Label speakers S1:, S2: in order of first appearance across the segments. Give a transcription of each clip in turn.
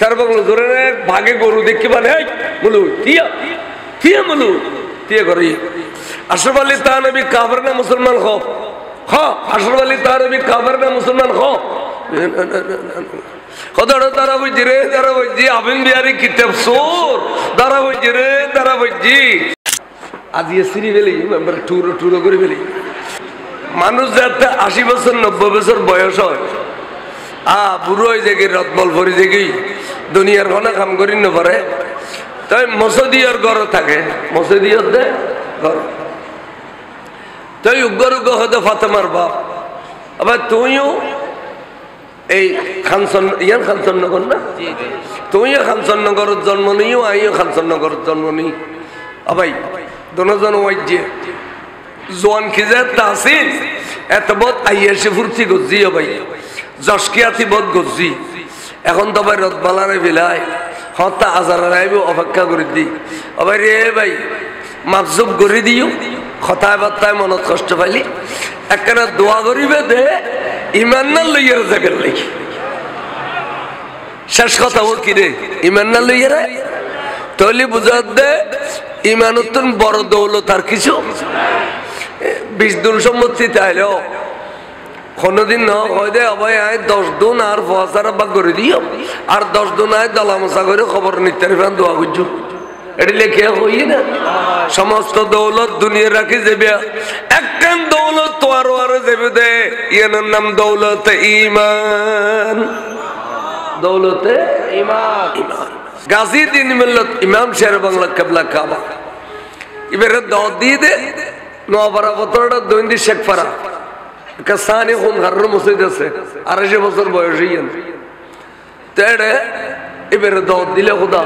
S1: সারবাংলো ধরে ভাগে গরু দেখতে পারে বলু তিয়া তিয়া বলু তিয়া করে আশরাফ আলী তানবী কাফের না মুসলমান খ আশরাফ আলী তানবী কাফের না মুসলমান খ কতটা তারা বুঝি রে তারা বুঝি আবিন বিহারি কিতাব সোর তারা বুঝি রে তারা বুঝি আজি সিরি ফেলি টুরো টুরো করে ফেলি মানুষ যাতে 80 বছর 90 বছর বয়স হয় বুড়ো হয়ে যায় রত্নল ভরে দেখি দুনিয়ার ঘনা কাম করি না পারে তাই মসজিদের ঘর থাকে মসজিদের দে ঘর তাই উগ্র উগ্র হতে ফাতেমার বাপ আবার তুইও এই খানসন ইয়ান খানসনগর না তুইও খানসনগরের জন্ম নিও আইও খানসনগরের জন্ম নি আবাই দুজন ওয়াইজে জোয়ান খিজাত তাসিন এত বহুত আইয়াসে ফুরতি গজি ভাই জশকিয়াতি বহুত গজি এখন তো ভাই রতবালারে বিলায় হতা আজারার আইব অপেক্ষা করে দি আবার রে ভাই মাপজুব করে দিও কথায় বার্তায় মনত কষ্ট পাইলি একখানা দোয়া করিবে দে ইমান না লইয়ার জায়গার লাগি শেষ কথা ও কি রে ইমান না লইয়ার তাহলে বুঝাত দে ইমানতন বড় দৌলত আর কিছু 20 দিন সম্মতি তাইলো কোনদিন না হয় দে অবয় আয় 10 দিন আর ফসার বা করে দিও আর 10 দিন আয় দলামসা করে খবর নিতে ফেরান দোয়া করছো এটি লেখে হই না সমস্ত দৌলত দুনিয়া রাখি যাবে একখান দৌলত তো আরো আরো যাবে দে ইয়ার নাম দৌলত ঈমান দৌলতে ঈমান গাজী দিন মিল্লত ইমাম শের বাংলা কিবলা কাবা এবারে দাও দিয়ে দে নোয়াপাড়া বতরটা দৈন্দি শেখপাড়া কাসানি খুন হারর মসজিদ আছে 250 বছর বয়স হইয়ান তেড়ে এবারে দাও দিলে খোদা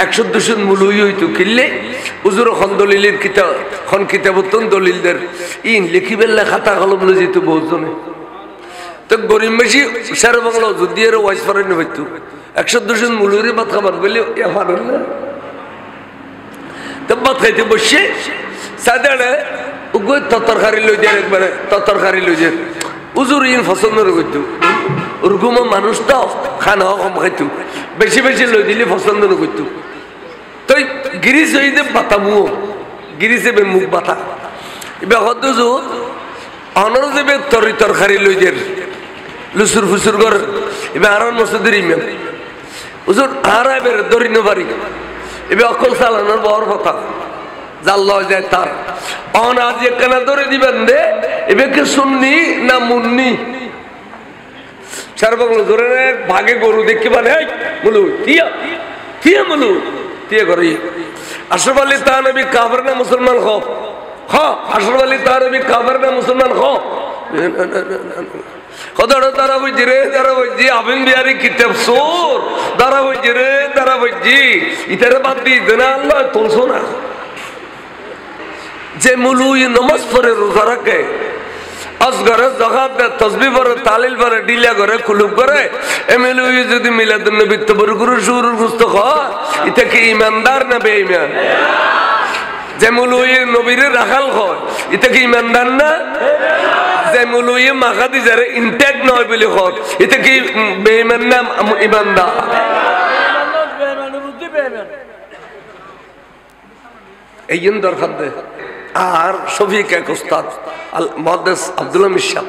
S1: 100-200 মুলুই হইতো কিনলে হুজুর খন দলিলের কিতাব খন কিতাবতন দলিলদের ইন লিখিবেল্লা খাতা কলম লই যেত বহুজনে তো গরিব বেশি শের বাংলা যদি এর ওয়াইস পারেন হইতো 100-200 মুলুরি ভাত খাবার বলে পারেন না তো ভাত খাইতে বসে সাদাড়ে উগো তরকারি লই দিয়ে একবারে তরকারি লই দিয়ে হুজুর ইন পছন্দ করতো ওরকম মানুষ তো খানা কম খাইতো বেশি বেশি লই দিলে পছন্দ করতো তো গিরিশ হইতে বাতা মুখ গিরিশে মুখ বাতা এবার হত অনর যাবে তরকারি লই দিয়ে লুসুর ফুসুর কর এবার আর মসজিদের ইমাম হুজুর আর এবার ধরি না পারি এবার অকল চালানোর বড় কথা জাল যায় তার অন আজ একখানা ধরে দিবেন দে এবার কে শুননি না মুন্নি সারবাংলো ধরে ভাগে গরু দেখতে পারে বলু তিয়া তিয়া বলু তিয়া করে আশরাফ আলী তানবী কাফের না মুসলমান খ আশরাফ আলী তানবী কাফের না মুসলমান খ কতটা তারা বুঝি রে তারা বুঝি আবিন বিহারি কিতাব সোর তারা বুঝি রে তারা বুঝি ইতারে বাদ দিয়ে দেনা আল্লাহ তুলছো না যে মুলুই নমাজ পড়ে রোজা রাখে আসগরে যাকাত দেয় তাসবিহ পড়ে তাহলিল পড়ে ডিলা করে কুলুব করে এমএলই যদি মিলাদুন নবী তবরগুরু শুরুর গুস্ত হয় এটা কি ইমানদার না বেঈমান যে মুলুই নবীরে রাখাল হয় এটা কি ইমানদার না যে মুলুই মাখাদি যারে ইনটেক নয় বলে হয় এটা কি বেঈমান না ইমানদার এইন দরকার দে আর শফিক এক উস্তাদ মুহাদ্দিস আব্দুল্লাহ মিশাব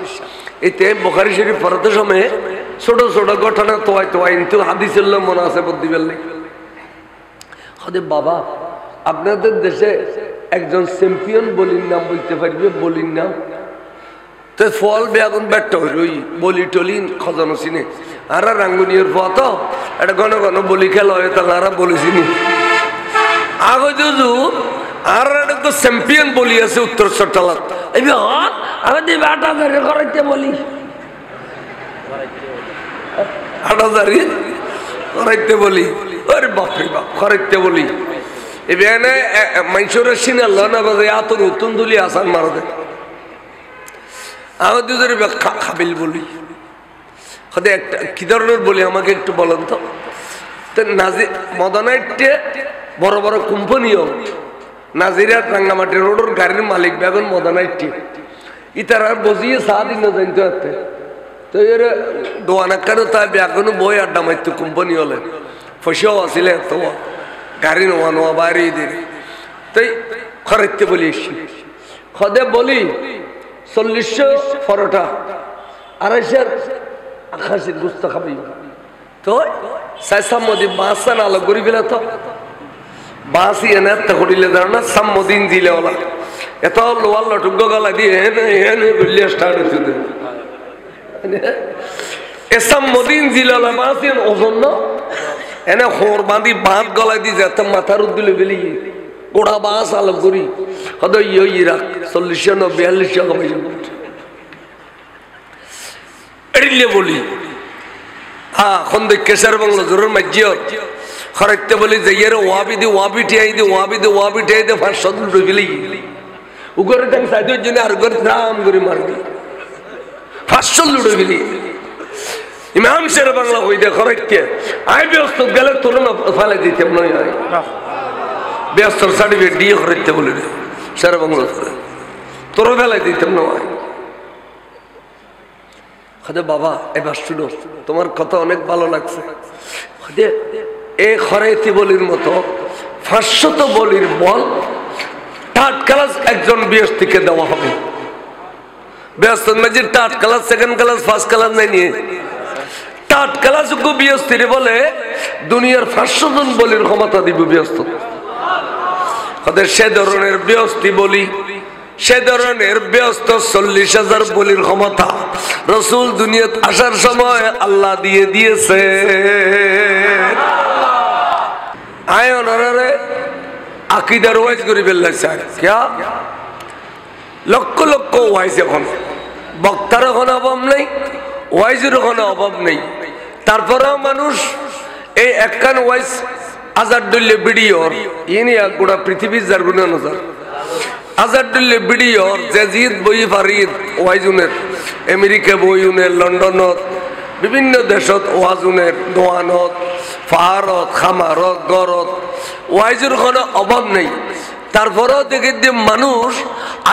S1: এতে বুখারী শরীফ পড়াতে সময় ছোট ছোট ঘটনা তোয়াই তোয়াই কিন্তু হাদিসের মনে আছে বুদ্ধি বেললে হদে বাবা আপনাদের দেশে একজন চ্যাম্পিয়ন বলির নাম বলতে পারবে বলির নাম তো ফল বেগুন ব্যাট হই বলি টলি খজানো চিনে আর রাঙ্গুনিয়ার ফোয়া তো এটা ঘন ঘন বলি খেলা হয় তাহলে আর বলেছিনি আগে যুজু আর একটা তো চ্যাম্পিয়ন বলি আছে উত্তর চট্টলাত আমাদের 8,000 করাইতে বলি 8,000 করাইতে বলি আরে বাপরে বাপ করাইতে বলি এখানে মানুষের সিনাল্লা না বাজে এত নতুন দুলি আসান মারা দেয় আমার দুজনের খাবিল বলি হতে একটা কি ধরনের বলি আমাকে একটু বলেন তো নাজি মদনাইটে বড় বড় কোম্পানিও নাজিরাত রাঙ্গামাটি রোডের গাড়ির মালিক বেগুন মদনাইটে ইতারা বসিয়ে সাদিন না জানতে তো এর দোয়ানা কেন তাই ব্যাগুন বই আড্ডা মারতো কোম্পানি হলে পয়সাও আসলে তো গাড়ি নোয়া নোয়া বাইরে দিন তাই খরাইতে বলি খদে বলি 40 পরোটা 280 গুস্ত খাবি তো সামদি বাঁচান আলো করি ফেলে তো বাঁচি এনে একটা করিলে দাঁড়ো না সাম্মদিন দিলে ওলা এত লোয়ার লটুক গলা দিয়ে এনে গুলিয়ে স্টার্ট হচ্ছে এসাম্মদিন দিলে ওলা বাঁচি ওজন এনে হোর বাঁধি বাঁধ গলায় দিয়ে যেত মাথার উদ্দিলে বেরিয়ে গোড়া বাঁশ আলো করি হয়তো ইরাক 40 না 42 টাকা পয়সা এড়িলে বলি হ্যাঁ খন্দে কেশার বাংলা জোরের মাঝিও খরাইতে বলি যে এর ওয়াবি টিয়াই দে 500 ডুবিলি উগরে তাকে সাইদের জন্য আর গরে দাম করে মারবি 500 ডুবিলি ইমাম শের বাংলা হই দে খরাইতে আই ব্যস্ত গেলে তোর না ফালে দিতাম নয় ব্যস্ত সার্টিফিকেট দিয়ে খরাইতে বলি রে শের বাংলা তোর বেলায় দিতাম না বাবা এবার শুনো তোমার কথা অনেক ভালো লাগছে এই খরাইতি বলির মতো 500 বলির বল থার্ড ক্লাস একজন বিএসটিকে দেওয়া হবে ব্যস্ত মাঝে third class second class first class নাই নিয়ে থার্ড ক্লাস বিএসটি বলে দুনিয়ার 500 জন বলির ক্ষমতা দিব ব্যস্ত সে ধরনের বিএসটি বলি সে ধরনের ব্যস্ত 40,000 বলির ক্ষমতা রসুল দুনিয়াত আসার সময় আল্লাহ দিয়ে দিয়েছে আয় ওনারে আকীদার ওয়াইজ করে ফেলছে क्या লক্ষ লক্ষ ওয়াইজ এখন বক্তার কোনো অভাব নেই ওয়াইজের কোনো অভাব নেই তারপরেও মানুষ এই একখান ওয়াইজ আজাদুল্লাহ ভিডিওর ইনি এক গোটা পৃথিবীর যার গুণ নজর আজাদুল্লাহ ভিডিওর জাজিদ বই ফারিদ ওয়াইজুনের আমেরিকা বইউনের লন্ডনত বিভিন্ন দেশত ওয়াজুনের দোয়ানত ফাহারত খামারত গরত ওয়াইজের কোনো অভাব নেই তারপরেও দেখে যে মানুষ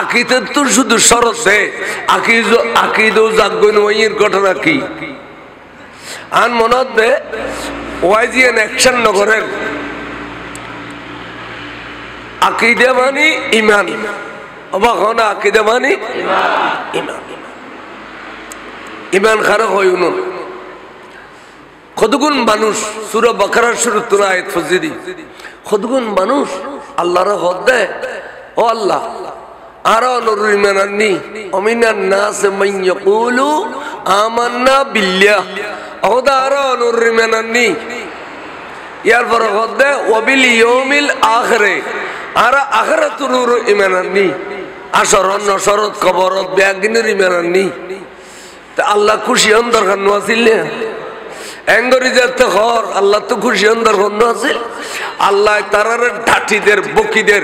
S1: আকিদের তো শুধু শরতে আকিদও জাগবেন ওইয়ের ঘটনা কি আন মনত দে ওয়াইজিয়ান অ্যাকশন নগরের আকিদে মানি ইমান অবাক হন আকিদে মানি ইমান ইমান খারাপ হয় উনুন কতগুণ মানুষ সূরা বাকারার শুরু তোরা আয়াত ফজিদি কতগুণ মানুষ আল্লাহর হদ দেয় ও আল্লাহ আর নুরুল ইমানান্নি অমিনান নাস মান ইয়াকুলু আমান্না বিল্লাহ ওদা আর নুরুল ইমানান্নি ইয়ার পর হদ দেয় ওয়া বিল ইয়াউমিল আখিরে আর আখিরাতুর নুরুল ইমানান্নি আসরন নসরত কবরত ব্যাগিনের ইমানান্নি তা আল্লাহ খুশি হন দরকার নছিল এঙ্গরি যেতে হর আল্লাহ তো খুশি হন দরকার নছিল আল্লাহ তারার ঢাটিদের বকিদের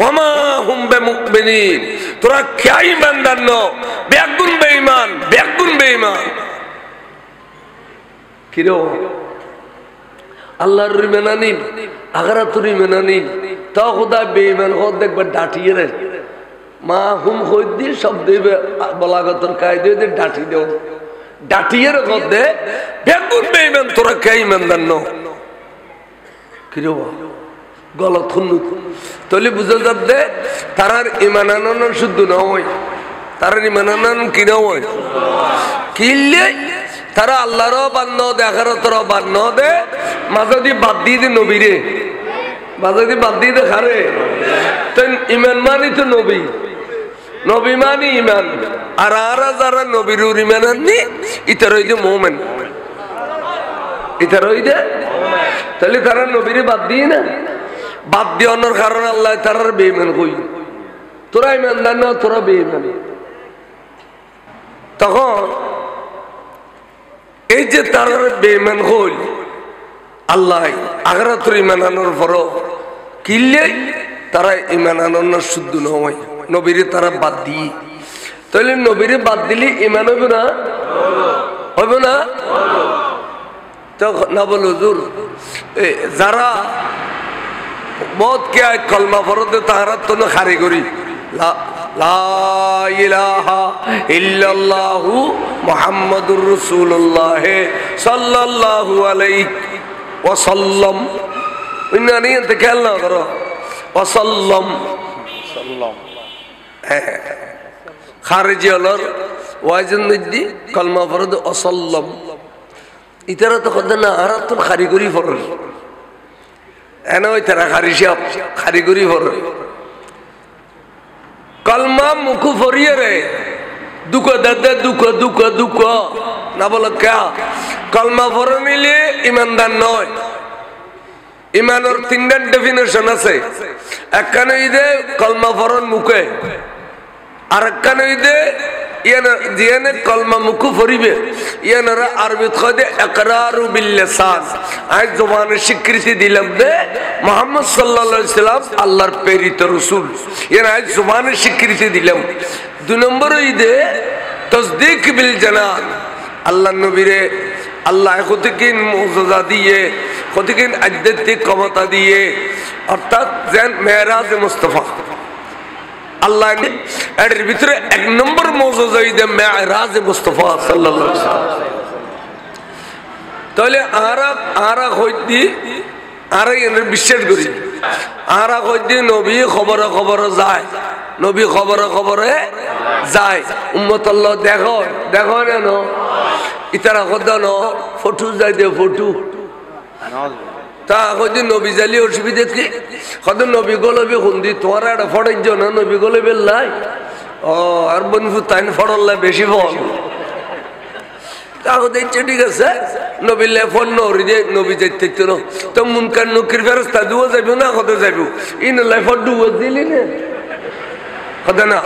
S1: ওমা হুম বিমুমিনিন তোরা কেই বান্দার ন বেগুন বেঈমান কিরো আল্লাহর ইমানানি আখিরাতুর ইমানানি তা খোদা বেঈমান হদ দেখবার ঢাটিয়ে রে মা হুম হইদ দিয়ে সব দেবে বলাগতর কায়দে দিয়ে ডাটি দেও ডাটিয়ের মধ্যে বেগুন বেঈমান তোরা কে ইমানদার ন কিরে গলত খুন্নু তলি বুঝা যাবে তারার ইমান আনানো শুদ্ধ নয় তারার ইমান আনানো কি নয় কিনলে তারা আল্লাহরও বান্ন দে আখিরাতেরও বান্ন দে মাঝে দিয়ে বাদ দিয়ে দে নবীরে মাঝে দিয়ে বাদ দিয়ে দে খারে তো ইমান মানি তো নবী নবী মানি ইমান আর যারা নবীর ইমান আননি ইতার হইতে মুমিন ইতার হইতে তাহলে তারা নবীরে বাদ দিয়ে না বাদ দেওয়ানোর কারণ আল্লাহ তারার বেঈমান কই তোরা ইমানদার না তোরা বেঈমান তখন এই যে তারার বেঈমান হই আল্লাহ আখিরাতের ইমান আনার পরও কিনলে তারা ইমান আনানোর শুদ্ধ নয় নবীরে তারা বাদ দিয়ে তাহলে নবীরে বাদ দিলে ইমান হবে না হবে না তো না বল হুজুর যারা মদ কে কলমা ফরতে তাহারা তো খারি করি লা ইলাহা ইল্লাল্লাহু মুহাম্মাদুর রাসূলুল্লাহ সাল্লাল্লাহু আলাইহি ওয়াসাল্লাম। ইন্নানি এতে খেয়াল না করো ওয়াসাল্লাম খারিজি হলর ওয়াজিন নদী কলমা ফরদ ওয়াসাল্লাম ইতারা তো কত না আর তো কারিগরি ফরল এনে ওই তারা খারিশাব কারিগরি ফরল কলমা মুখু ফরিয়ে রে দুঃখ দাদা দুঃখ দুঃখ দুঃখ না বলো কে কলমা ফর নিলে ইমানদার নয়। ইমানের তিনটা ডেফিনেশন আছে, একখানে ইদে কলমা ফরন মুখে, আর একখানে ইদে ইয়ানে কলমা মুখু ফরিবে ইয়ানারা আরবিত কয় ইকরারু বিল লিসান, আজ জবানের স্বীকৃতি দিলাম দে মুহাম্মদ সাল্লাল্লাহু আলাইহি সাল্লাম আল্লাহর প্রেরিত রাসূল, ইয়ানা আজ জবানের স্বীকৃতি দিলাম। দুই নম্বর ইদে তাসদীক বিল জানান, আল্লাহর নবীরে আল্লাহ কতকিন মুজিজা দিয়ে কতকিন আধ্যাত্মিক ক্ষমতা দিয়ে, অর্থাৎ যেন মেরাজ মুস্তাফা আল্লাহ এর ভিতরে এক নম্বর মুজিজা ইদে মেরাজ মুস্তাফা সাল্লাল্লাহু আলাইহি ওয়াসাল্লাম। তাহলে আরা হইদি আরা এর বিশ্বাস করি, আরা হইদি নবী খবরে খবরে যায়, নবী খবরে খবরে যায়, উম্মত আল্লাহ দেখো দেখো না ইতারা কত ন ফটো যাই দে ফটো তা কদি নবী জালি অসুবিধা কি কত নবী গলবি হুন্দি তোমার একটা ফটাই না নবী গলবি লাই ও আর বন্ধু তাই ফটল বেশি ফল তা দেখছে ঠিক আছে নবী লে ফোন নরি দে নবী যাইতে তো মুনকার নকির ফেরস্তা দুও যাইব না কত যাইব ইন লাইফট দুও দিলি না কত না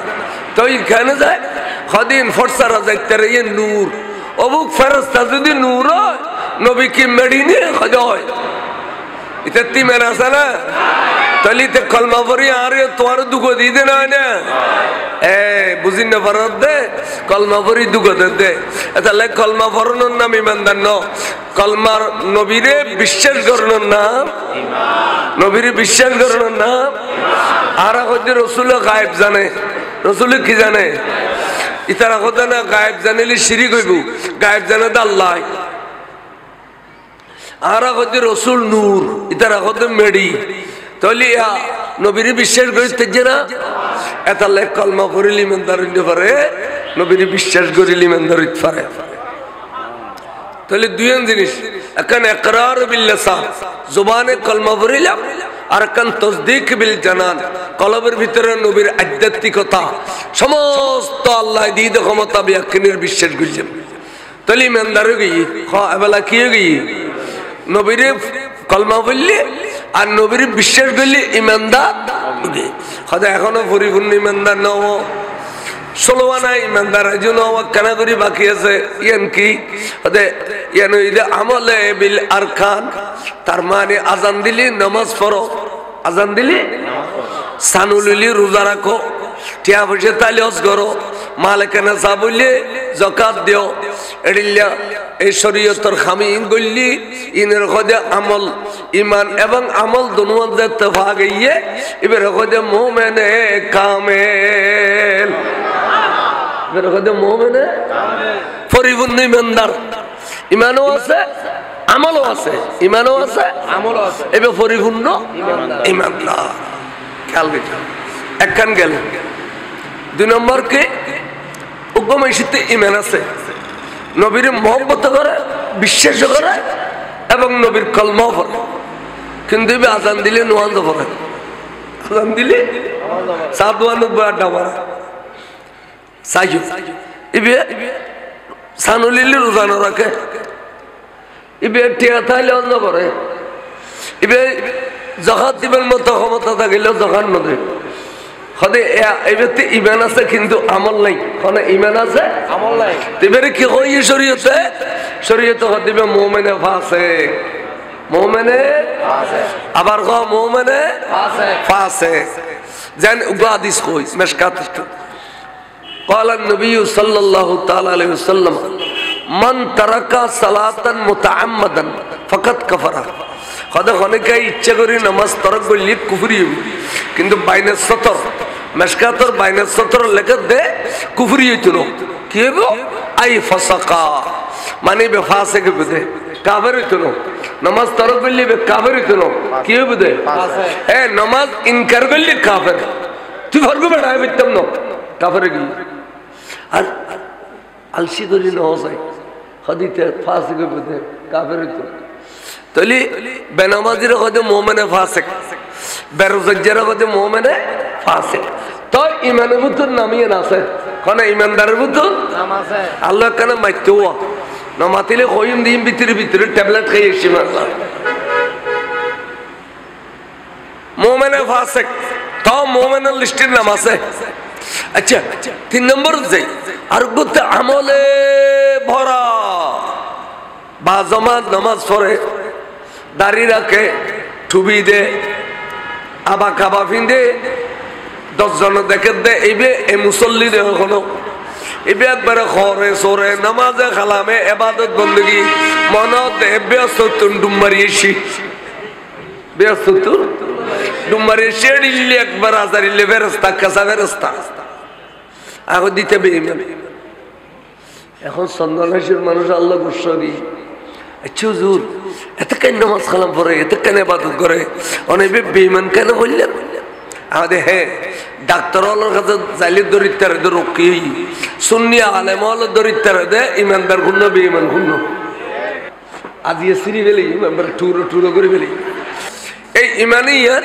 S1: তো এখানে যায় কদিন ফটসারা যাইতে রে নূর অবুক ফেরস্তা যদি নূর হয় নবী কি মেডিনে খোঁজ হয় এটা তিমের আছে না তাহলে তো কলমা পড়ি আর তোমার দুঃখ দিতে না না এ বুঝি না পারত দে কলমা পড়ি দুঃখ দে তাহলে কলমা পড়ানোর নাম ইমানদার ন, কলমার নবীরে বিশ্বাস করানোর নাম নবীরে বিশ্বাস করানোর নাম। আর হচ্ছে রসুল গায়েব জানে, রসুল কি জানে ইতারা কথা না গায়েব জানিলে শিরিক হইব, গায়েব জানে তো আল্লাহ। আর হচ্ছে রসুল নূর ইতারা কথা মেডি, তাহলে নবীর বিশ্বাস করিতে না এটা কলমা পড়িলে ইমানদার হইতে পারে, নবীর বিশ্বাস করিলে ইমানদার হইতে পারে। তাহলে দুইজন জিনিস, এখন ইকরার বিল লিসান জবানে কলমা পড়িলাম, আর এখন তাসদীক বিল জানান কলবের ভিতরে নবীর আধ্যাত্মিকতা সমস্ত আল্লাহ দিয়ে ক্ষমতা বিয়াকিনের বিশ্বাস করছেন, তাহলে ইমানদার হয়ে গিয়ে এবেলা কি হয়ে গিয়ে নবীর কলমা বললে আর নবীর বিশ্বাস করলে ইমানদার হয়তো এখনো পরিপূর্ণ ইমানদার নব ষোলোয়া নাই ইমানদার জন্য কেনা করি বাকি আছে ইয়ান কি ইয়ান আমলে বিল আরকান, তার মানে আজান দিলি নামাজ পড়ো, আজান দিলি সানুলিলি রোজা রাখো, টিয়া পয়সা তাইলে হজ করো, মালিকানা চা বললে যাকাত দিও, এডিল্লা এই শরীয়তের খামি গল্লি ইনের খোদে আমল ইমান এবং আমল দুনুয়ার দেখতে ভাগিয়ে এবার খোদে মুমিনে কামেল, এবার খোদে মুমিনে পরিপূর্ণ ইমানদার, ইমানও আছে আমলও আছে, ইমানও আছে আমলও আছে, এবার পরিপূর্ণ ইমানদার। খেয়াল গেছে একখান গেল। দুই নম্বর কি উগ্রমৈশিতে ইমান আছে, নবীর মহব্বত করে বিশ্বাস করে এবং নবীর কলমাও পড়ে, কিন্তু আজান দিলে নোয়াজ পড়ে, আজান দিলে সাদওয়ানুব্বই আড্ডা মারা সাইজু ইবে সানুলিলি রোজানো রাখে, ইবে টিয়া থাইলে অন্য করে, ইবে জখাত দিবেন মতো ক্ষমতা থাকিলেও জখান নদী হদে এই ব্যক্তি ইমান আছে কিন্তু আমল নাই, মানে ইমান আছে আমল নাই, এবারে কি হয় শরীয়তে শরীয়তে দিবে মুমিনে ফাসিক, মুমিনে আবার ক মুমিনে ফাসিক। জান হাদিস কই মিশকাত قال النبي صلى الله تعالى عليه وسلم من ترك صلاة متعمدا فقد كفر। কথা অনেকে ইচ্ছা করি নামাজ তরক করলে কুফরি, কিন্তু বাইনের সতর মেশকাতর বাইনা সতর লেখা দে কুফরি হইতো কি হইব আই ফাসাকা মানে বে ফাসিক বুঝে কাফের হইতো নামাজ তরক করলে বে কাফের হইতো কি হইব দে এ নামাজ ইনকার করলে কাফের তুই ফরগো বেড়ায় বিতম না কাফের কি আর আলসি করি না হয় হদিতে ফাসিক বুঝে কাফের হইতো তলি বেনামাজির কদে মুমিনে ফাসিক বেরোজগার কদে মুমিনে ফাসিক তো ইমানের ভিতর নামিয়ে আছে কোন ইমানদারের ভিতর নাম আছে আল্লাহ কেন মাইতো না মাতিলে কইম দিন ভিতরে ভিতরে ট্যাবলেট খাই এসে মারলা মুমিনে ফাসিক তো মুমিনের লিস্টের নাম আছে আচ্ছা 3 নম্বর যাই আর গুতে আমলে ভরা বা জামাত নামাজ পড়ে দাড়ি রাখে টুপি দে আবা কাবা ফিন্দে 10 জন দেখে দে এইবে এই মুসল্লি দে হলো এইবে একবারে খরে সরে নামাজে খালামে ইবাদত বندگی মনত ব্যস্ততুন ডুমারিয়েছি ব্যস্ততুন ডুমারিয়েছি দিল্লি একবার আজারিলে ফেরেশতা কাসা ফেরেশতা আগো দিতে বেঈমান এখন সন্ন্যাসীর মানুষ আল্লাহ গুসরি আচ্ছা হুজুর এত কেন নামাজ কালাম পড়ে এত কেন ইবাদত করে অনেক বেঈমান কেন বললেন আমাদের হ্যাঁ ডাক্তার হলোর কাছে যাইলে দরিদ্র দে রকি সুন্নি আলেম হলো দরিদ্র দে ইমানদার গুণ বেঈমান গুণ আজি সিরি ফেলি মেম্বার টুরো করে ফেলি এই ইমানিয়ার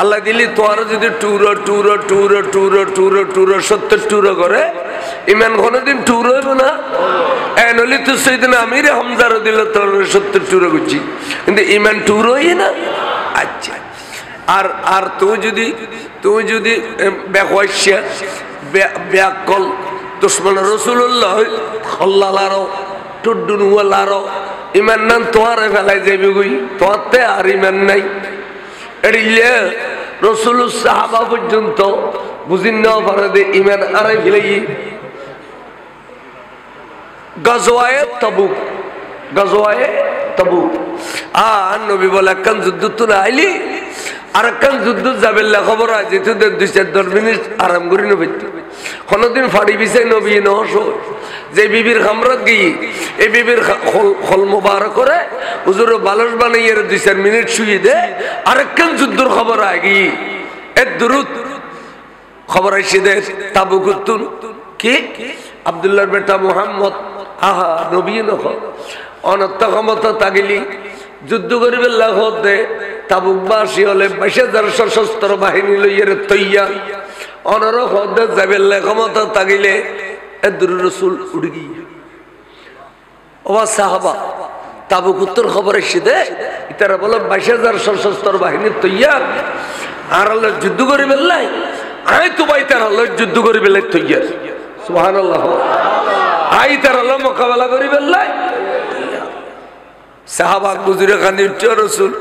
S1: আল্লাহ দিলি তোর যদি টুরো 70 টুরো করে ইমান কোনদিন টুর হইব না নলি তো সেদিন আমিরে হামজার দিল তোর 70 টুরো করছি কিন্তু ইমান টুর হই না আচ্ছা আর আর তুই যদি বেকওয়াইশা বেকল দুশমন রাসূলুল্লাহ সাল্লাল্লাহু টুডুনওয়ালারো ইমান নান তোরে ফেলাই যাইবে কই তোতে আর ইমান নাই এরিলে রাসূল সাহাবা পর্যন্ত বুঝিন না পারে দে ইমান আরাই ফেলাই গাজওয়ায়ে তাবুক আর নবী বলে কান যুদ্ধ তো আইলি আর কান যুদ্ধ যাবেল্লা খবর আছে তো 2-4 মিনিট আরাম করি না হইতো কোনদিন ফাড়ি বিছাই নবী নহস যে বিবির খামরাত গই এই বিবির খল মুবারক করে হুজুর বালস বানাইয়ে 2-4 মিনিট শুয়ে দে আর কান যুদ্ধর খবর আগি এ দুরুদ খবর আইছে দে তাবুকুতুন কি আব্দুল্লাহর বেটা মুহাম্মদ আহা নবী নখ অনত্য ক্ষমতা তাগিলি যুদ্ধ করিবে লাখত দে তাবুকবাসী হলে 22,000 সশস্ত্র বাহিনী লইয়ের তৈয়ার অনর হদে যাবে ক্ষমতা তাগিলে এদুর রাসূল উড়ি গিয়ে ওয়া সাহাবা তাবুক উত্তর খবর এসে দে ইতারা বলে 22,000 সশস্ত্র বাহিনী তৈয়ার আর আল্লাহ যুদ্ধ করিবে লাই আই তো ভাই তার আল্লাহ যুদ্ধ করিবে লাই তৈয়ার সুবহানাল্লাহ আই তার আল্লাহ মোকাবেলা করিবে লাই সাহাবা গুজরে খানি রাসূল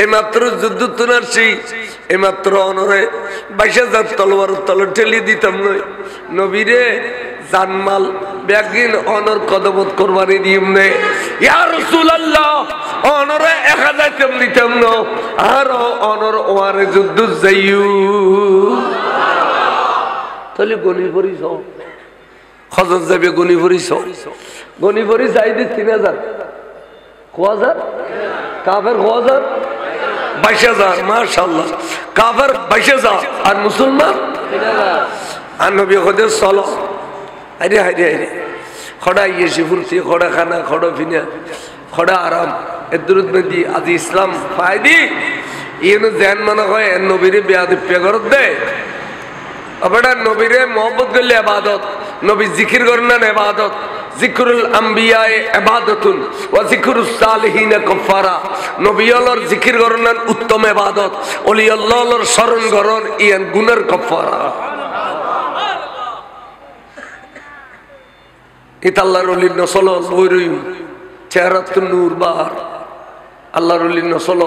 S1: এইমাত্র যুদ্ধ তুনারছি এইমাত্র অনরে 22,000 তলোয়ার তলে ঠেলি দিতাম নবীরে জানমাল ব্যাগিন অনর কদমত কুরবানি দিম নে ইয়া রাসূলুল্লাহ অনরে 1000 তেম দিতাম ন আর অনর ওয়ারে যুদ্ধ যাইউ তলে গনি পরিছ খজর যাবে গনি পরিছ গনি পরি যাই দি 3000 কোয়াজার কাফের কোয়াজার 22,000 মাশাআল্লাহ কাফের 22,000 আর মুসলমান 3000 আর নবী খোদে চলো আরে খড়া ইয়েছি ফুরতি খড়া খানা খড়া ফিনা খড়া আরাম এদরুদ নদী আজি ইসলাম ফায়দি ইয়েনো জান মনে হয় নবীরে বেয়াদব পেগরত দে আবার নবীরে মোহব্বত করলে ইবাদত নবী জিকির করেন না ইবাদত জিকরুল আম্বিয়া ইবাদাতুন ওয়া জিকরুস সালিহিন কাফারা নবী আল্লাহর জিকির করেন উত্তম ইবাদত ওলি আল্লাহর শরণ করেন ইয়ান গুনার কাফারা এটা আল্লাহর ওলির নসল বইরই চেহারাতুন নূর বার আল্লাহর ওলির নসল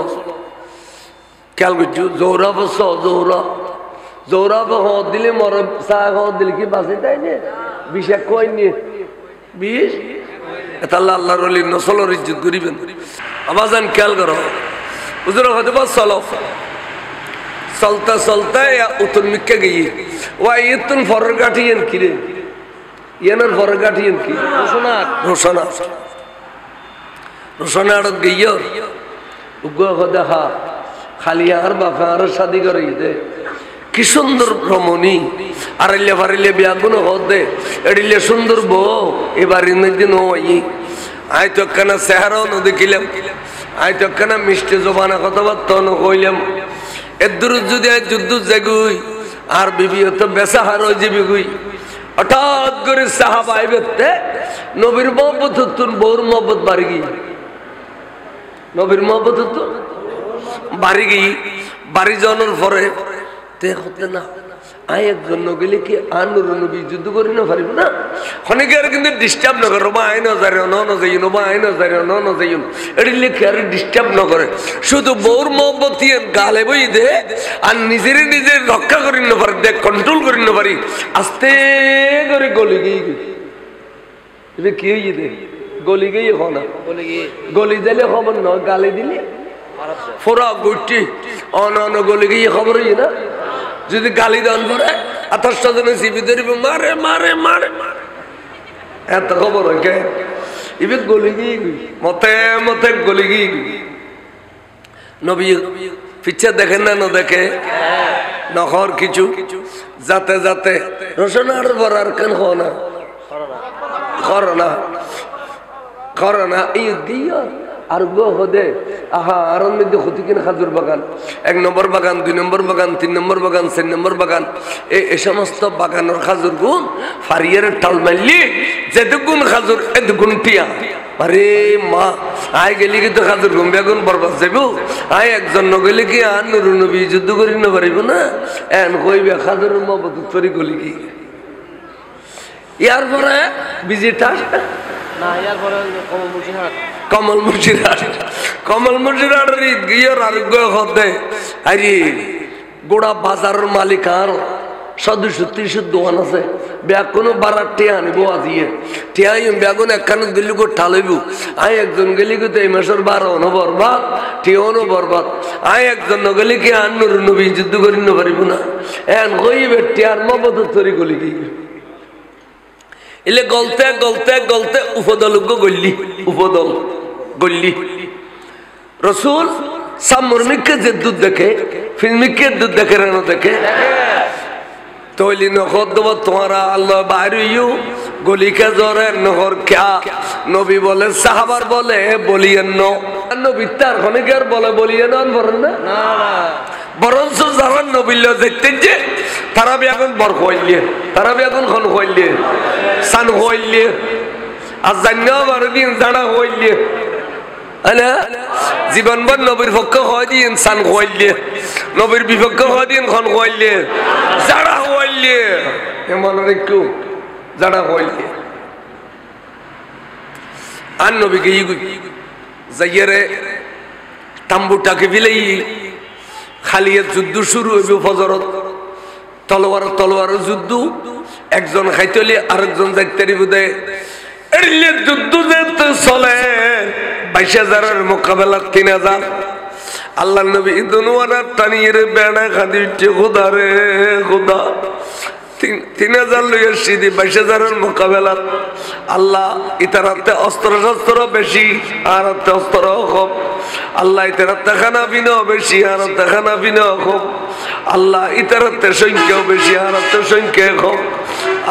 S1: খেয়াল করছো জোহরা বস জোহরা দিলে মর চাহ দিলে কি বাঁচে তাই নে বিশ কয় নিয়ে 20 এটা আল্লাহর ওলির নসলের ইজ্জত করিবেন আবাজান খেয়াল করো হুজুর হয়তো চলো চলতে চলতে উতুন মিক্কে গিয়ে ওই ইতুন ফরের গাঠিয়েন কিরে ইয়ানোর ফরের গাঠিয়েন কি রোশনা রোশনাড়ত গিয়ে উগ্র দেখা খালি আর বাপা আর শাদি করে দে কি সুন্দর রমণী আর পারিলে বিয়া কোনো হদে এড়িলে সুন্দর বউ এবার দিন ওই আই তো কেন চেহারাও দেখিলাম আই তো কেন মিষ্টি জবানা কথাবার্তা কইলাম এর দূর যদি যুদ্ধ জাগুই আর বিবি তো বেসা হার যাবি গুই হঠাৎ করে সাহাবা আইবেতে নবীর মহব্বত হতুন বউর মহব্বত বাড়ি গিয়ে নবীর মহব্বত হতো বাড়ি গিয়ে বাড়ি যাওয়ার পরে তে হতে না আই একজন গেলে কি আনুর নবী যুদ্ধ করি না পারিব না অনেকে আর কিন্তু ডিস্টার্ব না করে বা আইন যাই ন যাইন বা আইন যাই ন যাইন এটি লিখে আর ডিস্টার্ব না করে শুধু বউর মহব্বত গালে বই দে আর নিজের নিজের রক্ষা করি না পারি দেখ কন্ট্রোল করি না পারি আস্তে করে গলি গিয়ে এবার কি হয়ে দে গলি গিয়ে হ না গলি দিলে খবর নয় গালে দিলে ফোরা গুটি অন গলি গিয়ে খবর হই না যদি গালি দান করে আঠাশ জনে চিবি ধরিব মারে মারে মারে মারে এত খবর কে এবার গলি গিয়ে মতে মতে গলি গিয়ে নবী পিছে দেখেন না দেখে নহর কিছু যাতে যাতে রোশনার বর আর কেন না করোনা এই দিয়ে আর গো হদে আহা আর মধ্যে ক্ষতি কিনা খাজুর বাগান 1 নম্বর বাগান 2 নম্বর বাগান 3 নম্বর বাগান 4 নম্বর বাগান এই সমস্ত বাগানের খাজুর গুণ ফারিয়ার টাল মারলি যেটুকুন খাজুর এটুকুন টিয়া আরে মা আই গেলি কি তো খাজুর গুণ বেগুন বরবাদ যাব আই একজন নগেলি কি আর নুর নবী যুদ্ধ করি না পারিব না এন কইবে খাজুরের মহব্বত তরি গলি কি ইয়ার পরে ভিজিটার না ইয়ার পরে কমল মুর্শিদার গিয়ে আরোগ্য হতে আরে গোড়া বাজারের মালিক আর 130 দোকান আছে ব্যাগ কোনো বারার টিয়া আনিব আজিয়ে টিয়াই ব্যাগুন একখান গেলি গো ঠালইব আই একজন গেলি গো এই মাসের 12 বরবাদ টিয়নো বরবাদ আই একজন গেলি কি আর নুর নবী যুদ্ধ করি না পারিব না এন কইবে টিয়ার মবত তরি গলি গিয়ে এলে গলতে গলতে গলতে উপদল উপদল গল্লি রসুল সামর্মিককে যে দুধ দেখে ফিল্মিককে দুধ দেখে না দেখে তৈলি নখর দেব তোমারা আল্লাহ বাইরেও গলিকে জরে নহর ক্যা নবী বলে সাহাবার বলে বলিয়েন নবী তার খনিকার বলে বলিয়েন বলেন না বরঞ্চ যারা নবীল দেখতেন যে তারা বি এখন বর খোয়াইলে তারা বি এখন খন খোয়াইলে সান খোয়াইলে আর জান্নাও বারো দিন জানা খোয়াইলে জীবনভর নবীর পক্ষ হয় দিন সান খোয়াইলে নবীর বিপক্ষ হয় দিন খন খোয়াইলে যারা খোয়াইলে এমন একটু যারা খোয়াইলে আর নবীকে যাইয়ারে তাম্বুটাকে বিলেই খালিয়ে যুদ্ধ শুরু হইব ফজরত তলোয়ার যুদ্ধ একজন খাইতলি আরেকজন যাইতারি বুঝে এড়িলে যুদ্ধ যেতে চলে 22,000 মোকাবেলা 3,000 আল্লাহ নবী দুনওয়ারা টানিয়ে বেড়া খাদি খোদা রে খোদা 3,000 লইয়া সিদি 22,000 মোকাবেলা আল্লাহ ইতারাতে অস্ত্র শস্ত্র বেশি আর অস্ত্র কম আল্লাহ ইতারাতে খানা পিনা বেশি আর খানা পিনা কম আল্লাহ ইতারাতে সংখ্যাও বেশি আর সংখ্যা কম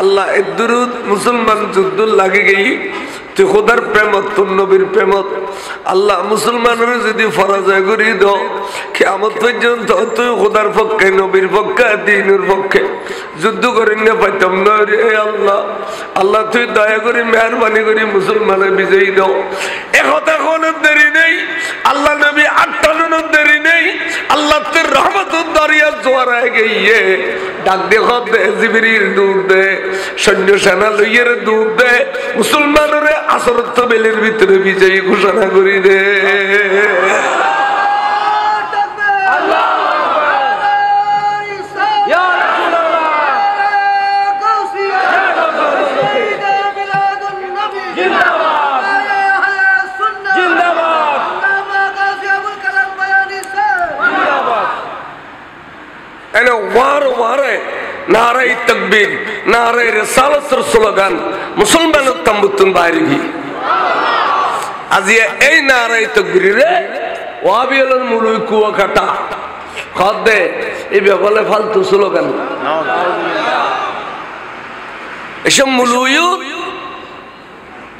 S1: আল্লাহ এ দুরুদ মুসলমান যুদ্ধ লাগে গেই তুই খোদার প্রেমত তোর নবীর প্রেমত আল্লাহ মুসলমানের যদি পরাজয় করি দাও কিয়ামত পর্যন্ত তুই খোদার পক্ষে নবীর পক্ষে দ্বীনের পক্ষে যুদ্ধ করি না পাইতাম না রে আল্লাহ আল্লাহ তুই দয়া করে মেহরবানি করে মুসলমানের বিজয়ী দাও একথা কোনো দেরি নেই আল্লাহ নবী 58 দেরি নেই আল্লাহ তোর রহমতের দরিয়া জোয়ারায় গিয়ে ডাক দেখো দে জিবরিল দূর দে সৈন্য সেনা লইয়ের দূর দে মুসলমানের আসরত বেলের ভিতরে বিজয়ী ঘোষণা করি দে ওয়ারে নারাই তাকবীর নারাই রিসালাতের স্লোগান মুসলমানের তাম্বুতুন বাইরে গি আজিয়া এই নারাই তাকবীরে ওয়াবিয়ালের মুলুই কুয়া কাটা খদে এই বলে ফালতু স্লোগান এসব মুলুইও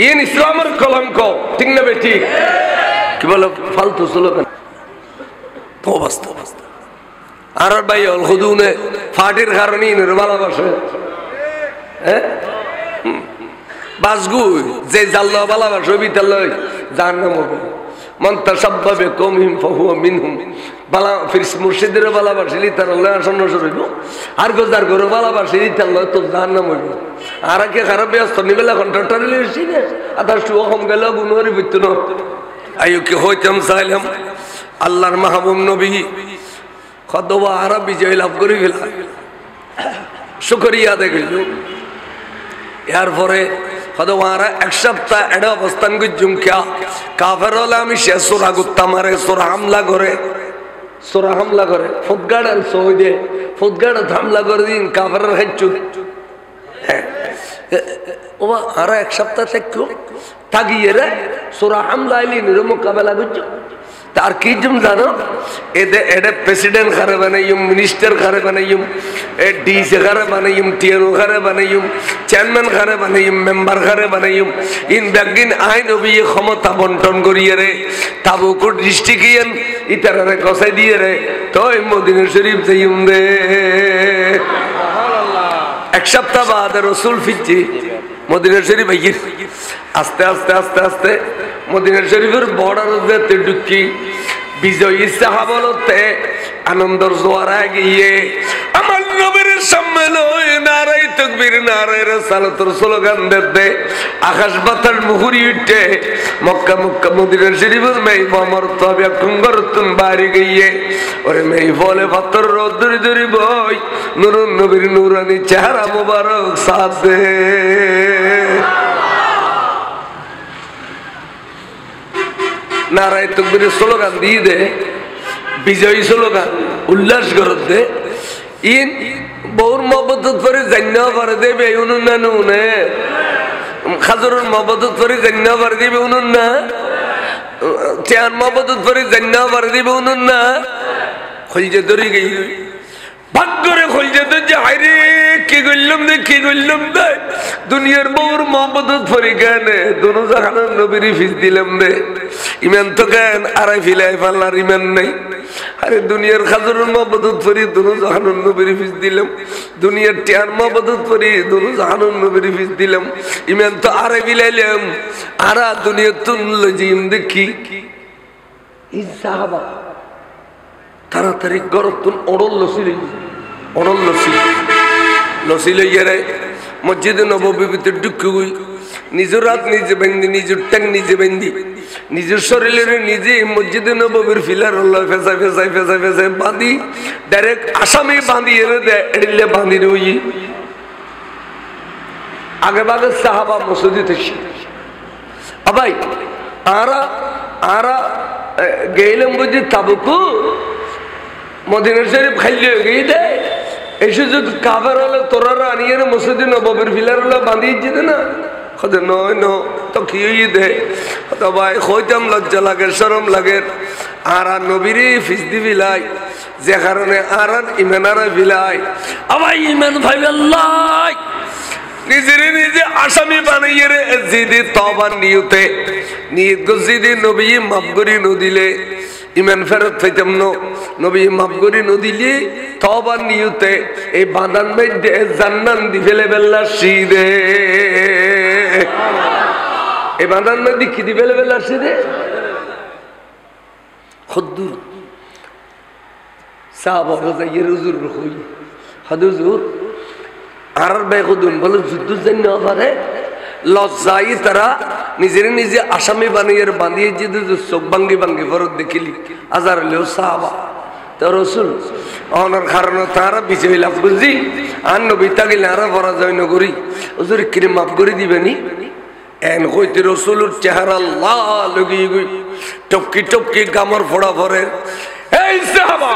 S1: ইন ইসলামের কলঙ্ক ঠিক না ঠিক কি বলে ফালতু স্লোগান তো বাস্তব আর ভাই অল খুদুনে ফাটির কারণে ইনের ভালোবাসে হ্যাঁ বাসগুই যে জাল্লা ভালোবাসে বিদ্যালয় জাহান্নাম হবে মান তাসাব্বা বিকওমিহিম ফাহুয়া মিনহুম বালা ফিরস মুর্শিদের ভালোবাসিলি তার আল্লাহ আসন্ন সরইব আর গোজার গরু ভালোবাসিলি তার আল্লাহ তো জাহান্নাম হইব আর কে খারাপ ব্যস্ত নিবেলা কন্ট্রাক্টর লিছি না আদার শুভ কম গেল গুনরি বিতুন আয়ু কি হইতাম চাইলাম আল্লাহর মাহবুব নবী কতবা আরা বিজয় লাভ করে ফেলা শুকরিয়া দেখিল এরপরে কতবা আরা এক সপ্তাহ এটা অবস্থান করছুম কিয়া কাফের হলে আমি সে সোরা গুত্তা মারে সোরা হামলা করে ফুটগাড়ার সৌদে ফুটগাড়া হামলা করে দিন কাফের খাইছু ও আরা এক সপ্তাহ থাকিয়ে রে সোরা হামলা আইলি নির মোকাবেলা করছো তার কি জম জানো এদের প্রেসিডেন্ট খারে বানাইম মিনিস্টার খারে বানাইম ডিসি খারে বানাইম টিএনও খারে বানাইম চেয়ারম্যান খারে বানাইম মেম্বার খারে বানাইম ইন ব্যাগিন আইন অবিয়ে ক্ষমতা বন্টন করিয়ে রে তাবুকুর ডিস্ট্রিক্ট ইতারে কষাই দিয়ে রে তো মদিনা শরীফ যাইম রে এক সপ্তাহ বাদ রসুল ফিরছি মদিনা শরীফ আইয়ে আস্তে আস্তে আস্তে আস্তে মদিনা শরীফের বর্ডার যেতে ঢুকি বিজয়ী সাহাবলতে আনন্দর জোয়ারা গিয়ে আমার নবীর সম্মেলনে নারাই তাকবীর নারাই রিসালাতের স্লোগান দিতে আকাশ বাতাস মুহুরি উঠে মক্কা মদিনা শরীফের মেই মর্তবা কুঙ্গরতুন বাড়ি গিয়ে ওরে মেই বলে পাথর রোদ্দুরি দরি বই নূরুন নবীর নূরানি চেহারা মোবারক সাথে নারায় তাকবীরের স্লোগান দিয়ে দে বিজয়ী স্লোগান উল্লাস করে দে ইন বউর মহব্বত করে জান্না করে দেবে উনুন না নুনে খাজুরের মহব্বত করে জান্না করে দেবে উনুন না চেয়ার মহব্বত করে জান্না করে দেবে উনুন না খলজে ধরে গই ভাগ করে খলজে ধরে হাইরে কি করলাম দে দুনিয়ার বউর মহব্বত করে গানে দুনো জাহানের নবীর ফিস দিলাম দে ইমান তো গান আড়াই ফিলাই পাল্লার ইমান নাই আরে দুনিয়ার খাজুরের মহব্বত করি দুনো জাহানের নবীর ফিস দিলাম দুনিয়ার টিয়ার মহব্বত করি দুনো জাহানের নবীর ফিস দিলাম ইমান তো আড়াই ফিলাইলাম আরা দুনিয়ার তুল জিম দেখি এই সাহাবা তাড়াতাড়ি গরতুন অড়ল লসি লইয়া রে মসজিদে নববীর ভিতরে ঢুকে গই নিজের রাত নিজে বান্ধি নিজের ট্যাং নিজে বান্ধি নিজের শরীরের নিজে মসজিদে নববীর ফিলার ফেসাই বাঁধি ডাইরেক্ট আসামে বাঁধি এড়িলে বাঁধি রই আগে বাগে সাহাবা মসজিদে থেকে আবাই আরা গেলাম বুঝি তাবুকু মদিনা শরীফ খাইলে গিয়ে দেয় এই সুযোগ কাফের হলে তোরা আনিয়ে মসজিদে নববীর ফিলার হলে বাঁধিয়ে যেতে না নয় তো কি দে ভাই হইতাম লজ্জা লাগে শরম লাগে আর নবীরে ফিসদি বিলাই যে কারণে আর ইমানারা বিলাই আবার ইমান ভাই আল্লাহ নিজের নিজে আসামি বানাইয়ে রে জিদি তবার নিয়তে নিয়ত গজিদি নবী মাফ করি নদিলে ইমান ফেরত পাইতাম নবী মাফ করি নদিলে তবার নিয়তে এই বাঁধান মধ্যে জান্নাত দি ফেলে বেল্লা সিদে এই বাঁধান মধ্যে কি দি ফেলে বেল্লা সিদে খুদ্দুর সাহাবা যাইয়ে হুজুর কই হুজুর আর বেগুদুন বলে যুদ্ধ জানি না পারে লজ্জাই তারা নিজের নিজে আসামি বানিয়ে যে চোখ ভাঙ্গি ফরত দেখিলি আজার হলেও সাহাবা তো রসুল অনার কারণে তারা বিজয় লাভ করছি আর নবী তাকিলে আর পরাজয় নগরী হুজুর কিনে মাফ করে দিবেনি এন কইতে রসুলের চেহারা লাল গই টপকি গামর ফোড়া ফরে এই সাহাবা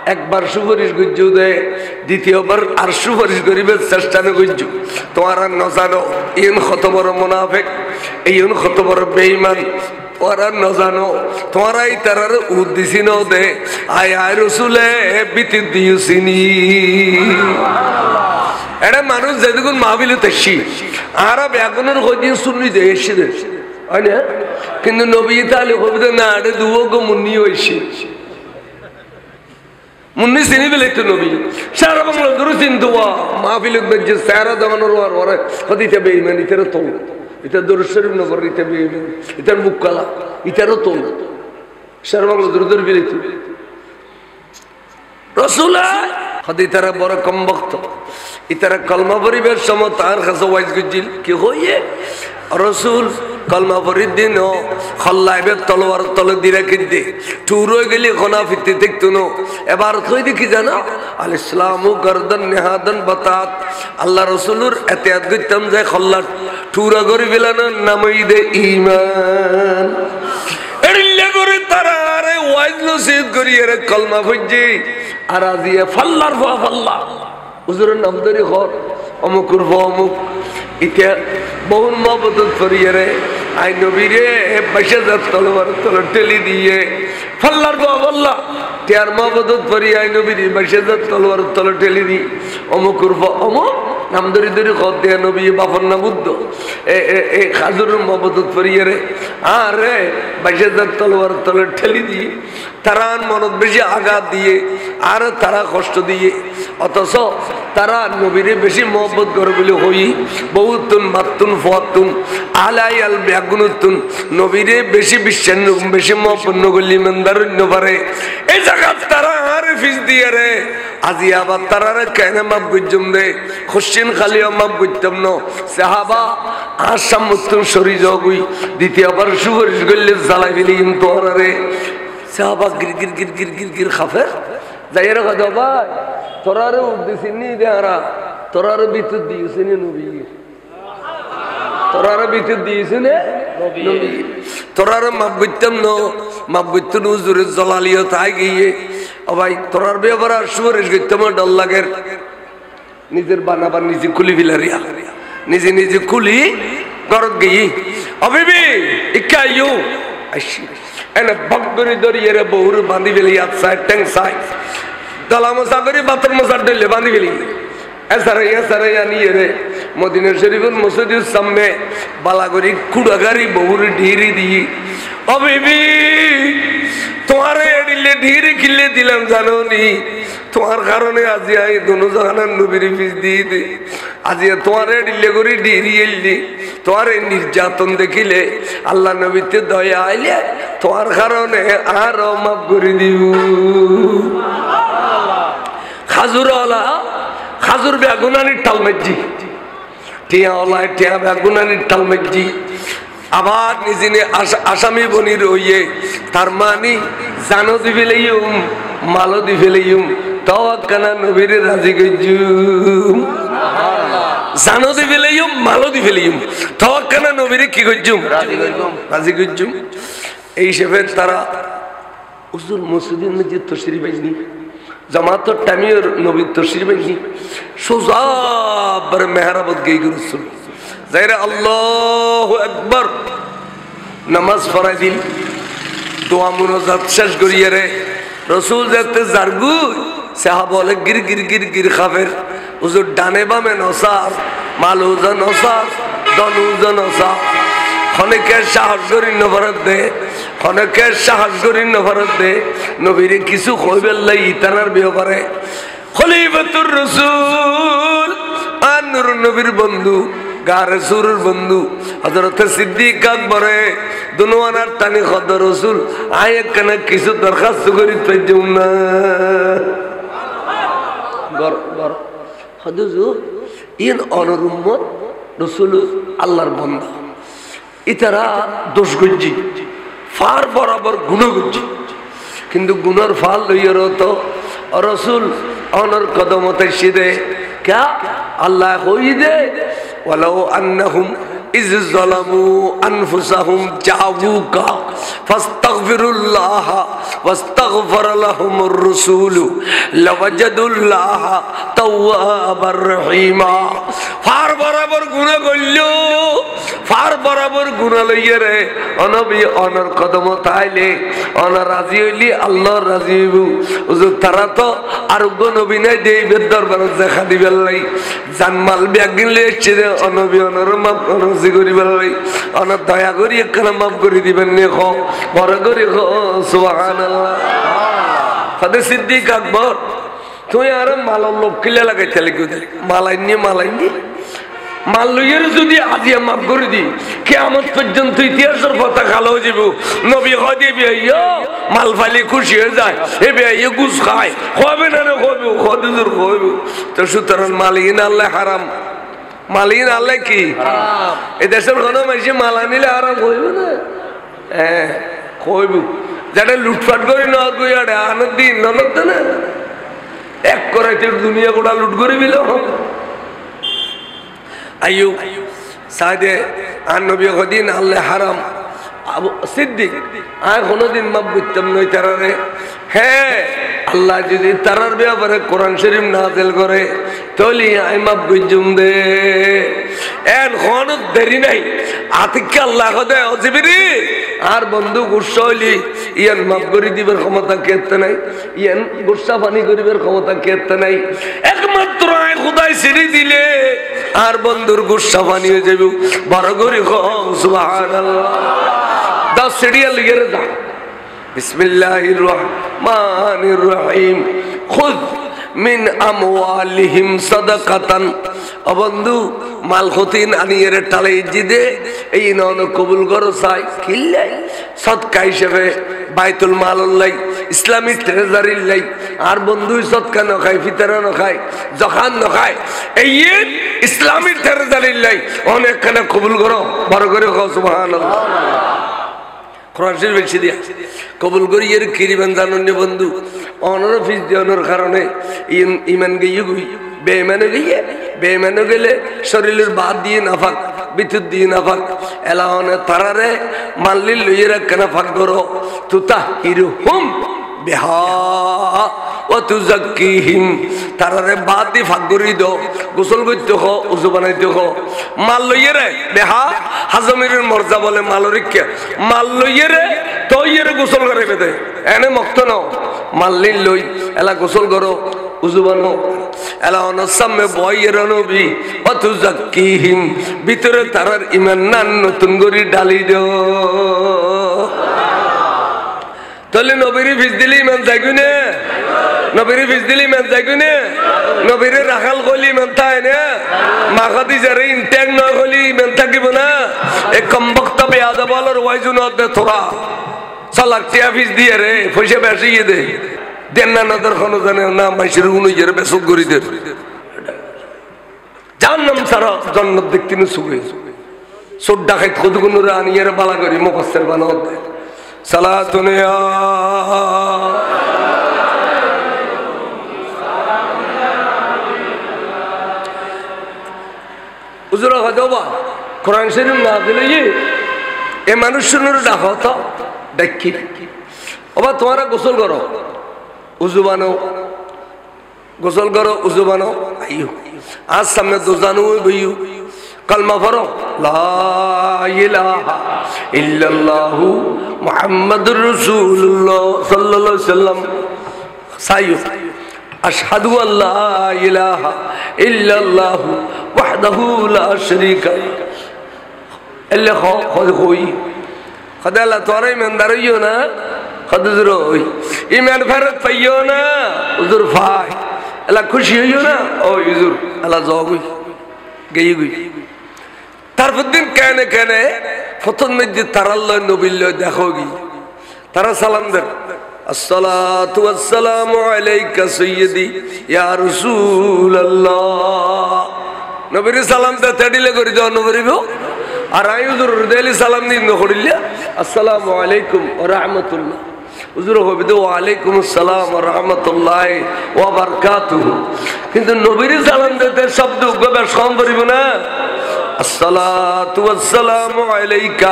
S1: একবার সুপারিশ গুজ্জু দে দ্বিতীয়বার আর সুপারিশ করিবার চেষ্টা না গুজ্জু তোমার আর নজানো ইন কত বড় মুনাফিক ইন কত বড় বেঈমান ওরা ন জানো তোমারাই তারার উদ্দেশ্যি ন দে আয় আয় রসুলে বিতি দিউছিনি এটা মানুষ যেদিন মাহবিল তেসি আর ব্যাগুনের হয়ে শুনি যে এসে হয় না কিন্তু নবী তাহলে কবিতা না আরে দুয়োগ মুন্নি হয়েছে মুন্নি চিনি পেলে তো নবী সারা বাংলা ধরো চিন্তা মাহফিল যে সারা দেওয়ানোর ওরা হদিতে বেইমান ইতারও তো এটা দরুদ শরীফ নগর ইতে বেইমান ইতার মুখ কালা ইতারও তো সারা বাংলা ধরে ধরে পেলে তো রসুলা হদিতারা বড় কম বক্ত ইতারা কলমা পরিবেশ সময় তার কাছে ওয়াইজ গুজিল কি হইয়ে রসুল কলমা পরির দিন খল্লাইবে তলোয়ার তলে দিরা কিনতে টুর হয়ে গেলি খোনা ফিরতে দেখতো না এবার কই দেখি জানো আল ইসলামু গর্দন নেহাদন বাতাত আল্লাহ রসুলুর এতিয়াত করতাম যে খল্লা টুরা করি ফেলানো নামই দে ইমান এড়িলে করে তারা আরে ওয়াইজ নসিহত করি আরে কলমা পড়ছি আর আজিয়ে ফাল্লার ফাল্লা হুজুরের নাম ধরে ঘর অমুকুর অমুক ইতিয়া বহুন মহব্বত করিয়ে রে আই নবীরে বসে যাত তলোয়ার তলো টেলি দিয়ে ফাল্লার ফাল্লা তিয়ার মহব্বত করি আই নবীরে বসে যাত তলোয়ার তলো টেলি দি অমুকুর অমুক নাম ধরে ধরে খত দেয়া নবী বাপর না বুদ্ধ এ খাজুরের মহব্বত করিয়ে রে আর রে বসে যাত তলোয়ার তলো ঠেলি দিয়ে তারা মনত বেশি আঘাত দিয়ে আর তারা কষ্ট দিয়ে অথচ তারা নবীরে বেশি মহব্বত করে বলে হই বহুতুন মাতুন ফুয়াতুন আলাই আল ব্যাগুনুতুন নবীরে বেশি বিশ্বাস বেশি মহব্বত নগলি মন্দারণ্য পারে এই জায়গা তারা আর ফিস দিয়ে রে আজি আবার তারা কেন মাপ গুজম দে খুশিন খালি মাপ গুজতাম ন সাহাবা আসাম মুতুন সরি জগুই দ্বিতীয়বার সুপারিশ করলে জ্বালাই ফেলি কিন্তু রে সাহাবা গির গির গির গির গির গির খাফে যাই রে কথা ভাই তোরারে উদ্দেশ্যে নি দেহারা তোরারে বিদ্যুৎ দিয়েছে নি নবী তোরারে বিদ্যুৎ দিয়েছে নে নবী তোরারে মাপ গুজতাম ন মাপ গুজতুন হুজুরে জলালিও তাই গিয়ে ও ভাই তোরার ব্যাপার আর সুপারিশ করতাম ডর লাগে নিজের বানাবার নিজে খুলি ফিলারিয়া নিজে নিজে খুলি গরত গিয়ে অবিবি ইকাইও আইসি এনে বকরি দরিয়ে রে বহুর বাঁধি ফেলি আচ্ছা ট্যাং সাই দলা মশা করি বাতর মশা ডলে বাঁধি ফেলি এসারে নিয়ে রে মদিনা শরীফের মসজিদের সামনে বালাগরি কুড়াগারি বহুর ঢিরি দিয়ে অবিবি তোমারে এড়িলে ঢিরি কিলে দিলাম জানো নি তোমার কারণে আজি আই দোনো জাহানার নবীর ফিস দিয়ে দে আজি তোমার এড়িলে করে ঢিরি এলি তোমার নির্যাতন দেখিলে আল্লাহ নবীতে দয়া আইলে তোমার কারণে আর মাফ করে দিব খাজুরওয়ালা খাজুর বেগুনানির টাল মেজি টিয়াওয়ালা টিয়া বেগুনানির টাল মেজি আবার নিজে আসামি বনি রইয়ে তার মানে জানো দি ফেলেইম মালো দি ফেলেইম তওয়াক্কানা নবীর রাজি গজুম জানো দি ফেলেইম মালো দি ফেলেইম তওয়াক্কানা নবীর কি গজুম রাজি গজুম এই হিসেবে তারা হুজুর মসজিদের মধ্যে তশরিফ আইনি জামাতের টাইমের নবীর তশরিফ আইনি সোজা বার মেহরাবত গই রাসূল যাইরা আল্লাহু আকবার নামাজ পড়াই দিল দোয়া মুনাজাত শেষ করিয়ে রে রাসূল যেতে জারগু সাহাবা বলে গির গির গির গির খাফের হুজুর ডানে বামে নসার মালুজা নসার দনুজা নসার অনেকের সাহস করি নফরত দে অনেকের সাহস করি নফরত দে নবীরে কিছু কইবেল লাই ইতানার ব্যাপারে খলিফাতুর রাসূল আর নূর নবীর বন্ধু গারে সুরের বন্ধু হযরত সিদ্দিক আকবরে দুনওয়ানার টানি খদ রাসূল আয়ে কেন কিছু দরখাস্ত করি পাইজুম না গর গর হুজুর ইন অনর উম্মত রাসূল আল্লাহর বান্দা ইতারা দোষ গজ্জি ফার বরাবর গুনাহ গজ্জি কিন্তু গুনার ফাল লইয়ার তো রাসূল অনর কদমতে সিদে क्या अल्लाह होई दे वलो अन्नहुम ইয যালামু আনফুসাহুম জাউকা ফাস্তাগফিরুল্লাহ ওয়াস্তাগফারা লাহুমুর রাসূল লাওয়াজাদুল্লাহ তাওয়াবার রহিমা। ফার বরাবর গুনাহ করলো, ফার বরাবর গুনাহ লইয়া রে অনবী অনর কদম তাইলে অনার রাজি হইলি আল্লাহ রাজি হইব। হুজুর তারা তো আর নবী নাই দেবের দরবারে দেখা দিবেন লাই, জানমাল ব্যাগিন লেছে অনবী অনর মাফ রাজি করিবেন লাই, অনার দয়া করি একখানা মাফ করে দিবেন নে খ বড় করে খ সুবহানাল্লাহ। ফাদে সিদ্দিক আকবর তুই আর মালার লোক কিলে লাগাইতে লাগি মালাইনি মাল লইয়ের যদি আজিয়া মাফ করে দি কিয়ামত পর্যন্ত ইতিহাসের পতাকা খালো যাব। নবী হদে বিয়া মাল ফালি খুশি হয়ে যায়, এ বিয়া গুস খায় হবে না রে হবে হদুর হবে। তো সুতরাং মালিন আল্লাহ হারাম, মালিন আল্লাহ কি এ দেশের কোনো মানুষ মালা নিলে হারাম হইব না? হ্যাঁ হইব। যারা লুটফাট করে নেওয়ার কই আড়ে আনার দিন ননদ না এক করাইতে দুনিয়া গোটা লুট করে দিলে হবে। আইয়ুব সাদে আর নবী কদিন আল্লাহ হারাম আবু সিদ্দিক আর কোনদিন মাফ করতাম নই তারারে। হ্যাঁ আল্লাহ যদি তারার ব্যাপারে কোরআন শরীফ নাযিল করে তাহলে আই মাফ করজুম দে এন কোন দেরি নাই আতিকে আল্লাহ কদে অজিবরি আর বন্ধু গুসা হইলি ইয়ান মাফ করে দিবার ক্ষমতা কেতে নাই, ইয়ান গুসা পানি করিবার ক্ষমতা কেতে নাই। একমাত্র আয় খোদাই ছেড়ে দিলে আর বন্ধুর গুসা পানি হয়ে যাবে। বড় করে সুবহানাল্লাহ। দাও সিরিয়াল লিখে দাও। বিসমিল্লাহির রহমানির রহিম খুদ মিন আমওয়ালিহিম সাদাকাতান। ও বন্ধু মাল খতিন আনিয়ে টালে জিদে এই নন কবুল করো চাই কিল্লাই সদকা হিসেবে বাইতুল মালুল্লাহ ইসলামী ট্রেজারির লাই। আর বন্ধু সদকা নখাই ফিতরা নখাই জখান নখাই এই ইসলামী ট্রেজারির লাই অনেকখানে কবুল করো বড় করে সুবহানাল্লাহ। কোরআন শরীফ বেশি দিয়া কবুল করি এর কিরিবেন জানুন বন্ধু অনর ফিস দেওয়ানোর কারণে ইমান গিয়ে গুই বেইমানে গেলে শরীরের বাদ দিয়ে নাফাক বিদ্যুৎ দিয়ে নাফাক এলাহনে তারারে মানলি লইয়ে রাখ নাফাক করো তুতা হিরুহুম বিহা ওয়া তুযাক্কিহিম। তারারে বাদ দিয়ে ফাঁক করি দাও, গোসল করতে হো উজু বানাইতে হো। মাল লইয়ে রে বেহা হাজমের মর্যা বলে মালরিকে মাল লইয়ে রে তৈরে গোসল করে বেদে এনে মক্ত নাও মাল্লি লই এলা গোসল করো উজু বানো এলা অনসামে বইয়ের নবী ওয়া তুযাক্কিহিম। ভিতরে তারার ইমান নান নতুন করে ডালি দাও। তাহলে নবীর ফিস দিলে ইমান যাইগু না, নবীর ফিস দিলে ইমান যাইগু না, নবীর রাখাল কইলি ইমান থাকে না, মাখাতি যারে ইনটেক নয় কইলি ইমান থাকিব না। এ কমবক্ত বেয়াদব বলার ওয়াইজু নদে তোরা সালাক টিয়া ফিস দিয়ে রে পয়সা বেশি দে দেন না নদর কোনো জানে না মাইসের অনুযায়ী বেসক করি দে জাহান্নাম ছাড়া জান্নাত দেখতে না সুগে সোড্ডা খাইত কতগুলো আনিয়ে বালা করি মুফাসসির বানাও দেয় সালাতুন ইয়া হুজুরা হদবা কোরআন শরীফ না দিলে এ মানুষ শুনুর ডাকো তো দেখি ওবা তোমরা গোসল করো উজু বানো গোসল করো উজু বানো আইয়ো আজ সামনে দোজানো বইয়ো কালমা পড়ো লা ইলাহা ইল্লাল্লাহু মুহাম্মাদুর রাসূলুল্লাহ সাল্লাল্লাহু আলাইহি সাল্লাম সাইয়ো আশহাদু আল্লা ইলাহা ইল্লাল্লাহু ওয়াহদাহু লা শারীকা এলে খোই খদালা তোরাই ইমানদারইও না খদুজুর ওই ইমান ফেরত পাইও না হুজুর ভাই এলা খুশি হইও না ও হুজুর আলা জগই গেই গই তারপর দিন কেনে কেনে প্রথম মধ্যে তারাল্লাহ নবিল্লাহ দেখো গি তারা সালাম দেন আসসালাতু ওয়াসসালামু আলাইকা সাইয়্যিদি ইয়া রাসূলুল্লাহ নবীর সালাম দে তেডিলে করি দাও নবীব আর আই হুজুর দেলি সালাম দিন করিলে আসসালামু আলাইকুম ওয়া রাহমাতুল্লাহ হুজুর হবে তো ওয়া আলাইকুম আসসালাম ওয়া রাহমাতুল্লাহি ওয়া বারাকাতুহু কিন্তু নবীর সালাম দিতে শব্দ বেশ কম করিব না আসসালাতু ওয়াসসালামু আলাইকা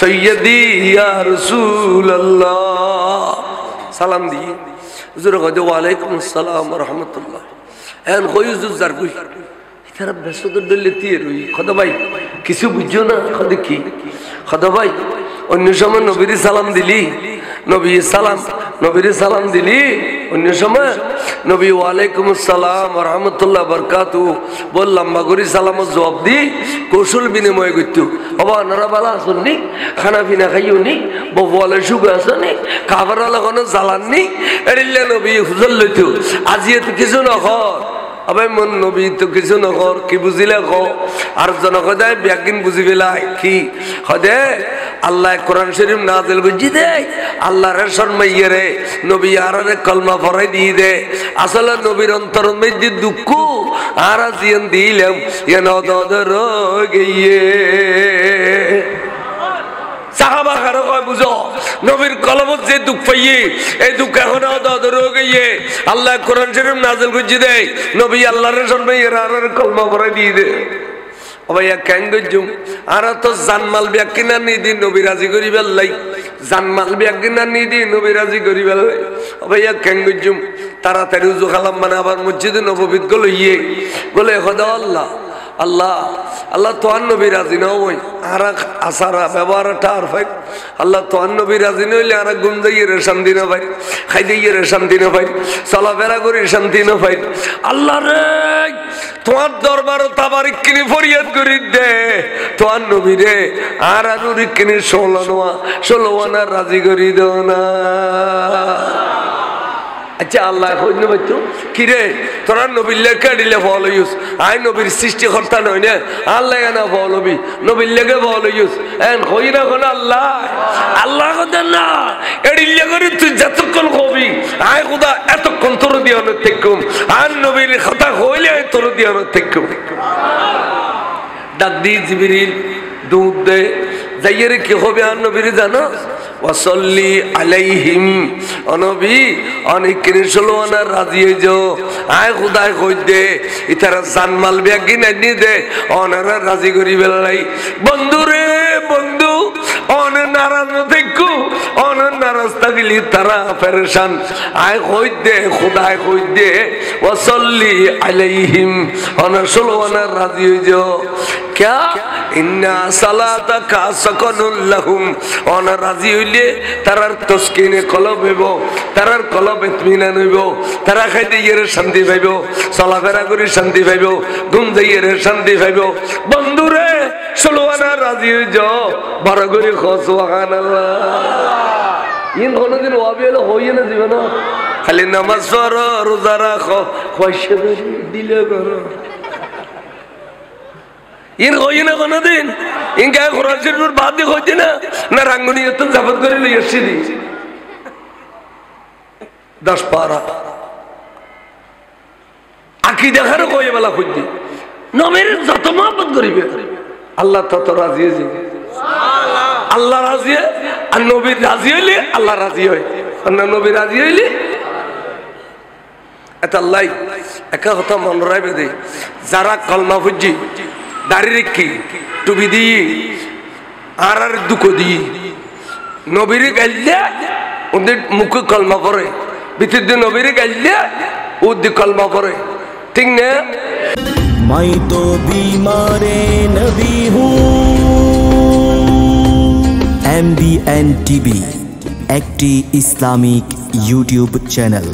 S1: সাইয়্যিদি ইয়া রাসূলুল্লাহ সালাম দি হুজুর কয় ওয়া আলাইকুম আসসালাম ওয়া রাহমাতুল্লাহ এন কই হুজুর জার কই তারা ব্যস্ত দলে দিয়ে রই খোদা ভাই কিছু বুঝছো না খোদা কি খোদা ভাই অন্য সময় নবীর সালাম দিলি নবীর সালাম দিলি অন্য সময় নবী ওয়ালাইকুম আসসালাম ওয়া রাহমাতুল্লাহ বারাকাতু বললাম মাগরি সালামের জবাব দি কৌশল বিনিময় করতো বাবা আপনারা ভালো আছেন নি খানা পিনা খাইও নি বলে সুখ আছে নি খাবার লাগানো জ্বালাননি এরিলে নবী হুজুর লইতো আজি তো কিছু নকর আবে মন নবী তো কিছু নকর কি বুঝিলে ক আর জনকদায় ব্যাগিন বুঝি পেলাই কি হদে আল্লাহ কোরআন শরীফ নাজিল করছি দে আল্লাহর শরমাইয়ে রে নবী আরারে কলমা পড়াই দিয়ে দে আসলে নবীর অন্তর মধ্যে দুঃখ আর জিয়ান দিলাম এন দদর গিয়ে সাহাবা কারো কয় বুঝো নবীর কলমত যে দুঃখ পাইয়ে এই দুঃখ এখন দদর গিয়ে আল্লাহ কোরআন শরীফ নাজিল করছি দে নবী আল্লাহর শরমাইয়ে আরারে কলমা পড়াই দিয়ে দে ভাইয়া কেন গজুম আর তো জানমাল ব্যাকিনা নিদি নবী রাজি করি বেলাই জানমাল ব্যাকিনা নিদি নবী রাজি করি বেলাই ভাইয়া কেন গজুম তাড়াতাড়ি উজু খালাম মানে আবার মসজিদে নববীত গেল ইয়ে বলে খোদা আল্লাহ আল্লাহ আল্লাহ তোয়ার নবী রাজি না ওই আর আসারা ব্যবহারটা আর ভাই আল্লাহ তোয়ার নবী রাজি নইলে আর গুম যাইয়ে রে শান্তি না ভাই খাই দিয়ে রে শান্তি না ভাই চলাফেরা করি শান্তি না ভাই আল্লাহ রে তোমার দরবার তাবারিক কিনে ফরিয়াদ করি দে তোমার নবী রে আর আনুরি কিনে ষোলো আনা রাজি করি দাও না আচ্ছা আল্লাহ কইনে বাচ্চু কি রে তোরা নবীর লেখা দিলে ফল ইউজ আই নবীর সৃষ্টিকর্তা নয় না আল্লাহ না ফল হবি নবীর লেখে ফল ইউজ এন কই না কোন আল্লাহ আল্লাহ কথা না এডিলে করে তুই যতক্ষণ কবি আই খোদা এতক্ষণ তোর দিয়ে অনেক থেকুম আর নবীর কথা কইলে তোর দিয়ে অনেক থেকুম ডাক দি জিবরিল দুধ দে যাইয়ে কি হবে আর নবীর জানো ওয়াসাল্লি আলাইহিম নবী অনেক কিনসলো না রাজি হই যাও আয় খোদায় কই দে ইতারা জানমাল ব্যাগি নানি দে অনারা রাজি করি বেলাই বন্ধু রে বন্ধু অন নারাজ দেখু অন নারাজ থাকলি তারা পেরেশান আয় কই দে খোদায় কই দে ওয়াসাল্লি আলাইহিম অনসলো না রাজি হই যাও क्या इन्ना सालाता का सकनुल लहुम অন রাজি হইলে তারার তসকিনে কলব হইব তারার কলব ইতমিনান হইব তারা খাইতে গিয়ে শান্তি পাইব চলাফেরা করে শান্তি পাইব ঘুম যাইয়ে শান্তি পাইব বন্ধুরে ষোলোয়ানা রাজি হয়ে যাও বড় করে সুবহানাল্লাহ ইন কোনদিন ওয়াবি হলো হইয়ে না জীবন খালি নামাজ পড়ো রোজা রাখো পয়সা দিলে করো ইন হইয়ে না কোনদিন ইনকা কোরআন শরীফের বাদ দিয়ে হইতে না না রাঙ্গুনি এত জাফত করে লই আসছি দি 10 পারা আকি দেখার কই বেলা হইতে নবীর যত মহব্বত করিবে আল্লাহ তত রাজি হইছে সুবহানাল্লাহ আল্লাহ রাজি আর নবী রাজি হইলে আল্লাহ রাজি হয় আর নবী রাজি হইলে এটা আল্লাহ একা কথা মনে রাখবে দে যারা কলমা পড়ছি দাড়ি রেখি টুপি দিয়ে আর দুঃখ দিয়ে নবীরে গাইলে ওদের মুখে কলমা পড়ে ভিতর দিয়ে নবীরে গাইলে ওদের কলমা পড়ে ঠিক না
S2: मैं तो बीमारे नबी हूँ MBN TV একটি ইসলামিক ইউটিউব চ্যানেল।